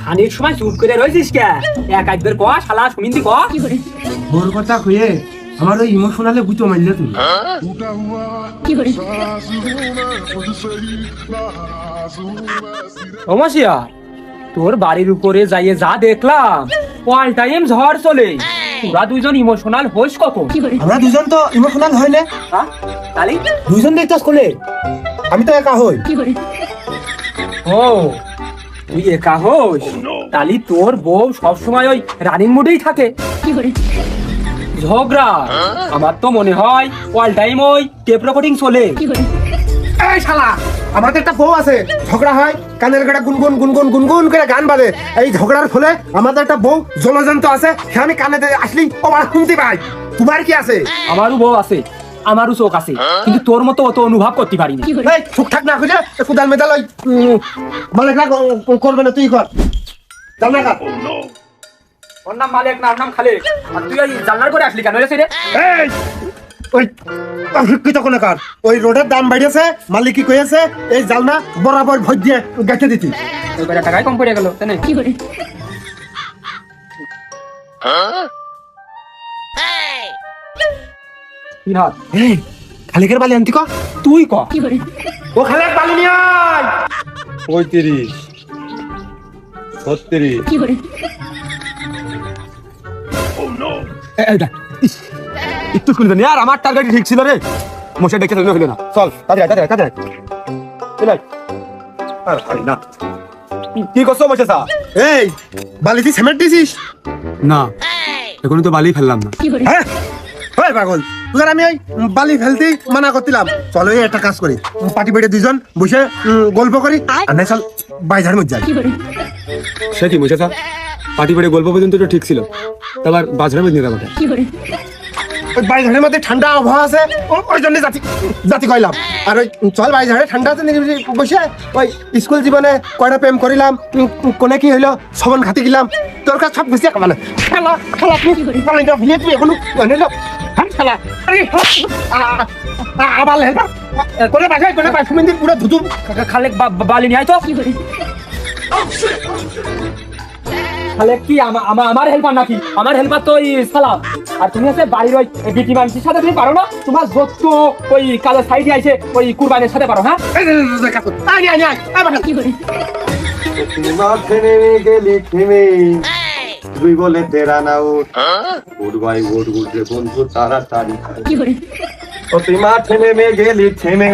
খানিক সময় চুপ করে রয়েছিস কে? এক আধবার ক শালা সুমিন্দি ক। ওর কথা কয়ে আমার ওই ইমোশনালে গুঁতো মারলে তুমি। সমস্যা তোর বাড়ির উপরে যাইয়ে যা দেখলাম অল টাইম ঝড় চলে। তোরা দুইজন ইমোশনাল হোস কখন? আমরা দুজন তো ইমোশনাল হই না, হ্যাঁ তালি দুজন দেখতাস কোলে, আমি তো একা হই। ও তুই একা হোস? তালি তোর বউ সবসময় ওই রানিং মুডেই থাকে। ঝগড়া আমার তো মনে হয় অল টাইম ওই টেপ রেকর্ডিং চলে। এই শালা, আমাদের একটা বউ আছে, ঝগড়া হয় কানের কাটা গুনগুন গুনগুন গুনগুন করে গান বাজে। এই ঝগড়ার ফলে আমাদের একটা বউ জলজন্ত আছে, সে আমি কানে আসলি ও আমার শুনতে পাই। তোমার কি আছে? আমারও বউ আছে, আমারও চোখ আছে, কিন্তু তোর মতো অত অনুভব করতে পারিনি। এই সুখ থাক না খুঁজে কুদাল মেদাল ওই বলে করবে না, তুই কর জান না। ওর নাম মালিক না, ওর নাম খালেক। আর তুই ওই জানলার করে আসলি কেন রে? এই ওই অশিক্ষিত কোন কার ওই রোডের দাম বাড়িয়েছে, মালিক কি কইছে এই জালনা বরাবর ভোট দিয়ে গেছে দিতি। ওই বেটা টাকায় কম পড়ে গেল তাই না? কি হাত? এই খালিকের বালি আনতি ক, তুই ক। ও খালেক বালি নিয়ে আয়। 35 36 একটু শুনবে না আর আমার টার্গেট ঠিক ছিল রে। মশাই দেখে হইলো না, চল তাড়াতাড়ি তাড়াতাড়ি চলাই। আর হয় না, কি করছো বসে সা? এই বালিতে সিমেন্ট দিছিস? না এখন তো বালি ফেললাম না। হ্যাঁ ওই পাগল, তুই আর আমি ওই বালি ফেলতেই মানা করছিলাম। চলো এই একটা কাজ করি, পাটি পেটে দুজন বসে গল্প করি, আর না চল বাইজার মধ্যে যাই। সে কি বসে সা? পাটি পেটে গল্প পর্যন্ত তো ঠিক ছিল, তারপর বাজারের মধ্যে নিয়ে যাবো। ওই বাইজারের মধ্যে ঠান্ডা আবহাওয়া আছে, ওই জন্য জাতি কইলাম। আর ওই চল বাইজারে ঠান্ডা আছে নাকি বসে ওই স্কুল জীবনে কয়টা প্রেম করিলাম, কোনে কি হইলো সবন খাতি গেলাম, তোর কাছে সব বেশি মানে খেলা খেলা তুমি পালাইটা ভিয়ে তুমি এখনো জানিল খেলা। আবার হেলবা কোনে বাসায় কোনে বাসু মিনিট পুরো ধুতু খালেক বালি নিয়ে আয় তো। খালেক কি আমার হেল্পার নাকি? আমার হেল্পার তো ওই সালাম। আর তুমি হচ্ছে বাড়ির ওই বিটি মানুষের সাথে তুমি পারো না? তোমার যত ওই কালো সাইডে আছে ওই কুরবানের সাথে পারো। হ্যাঁ মাঠে নেমে গেলি থেমে, তুই বলে তেরা না উঠ ভাই ওঠ উঠে বন্ধু তাড়াতাড়ি। ও তুই মাঠে নেমে গেলি থেমে,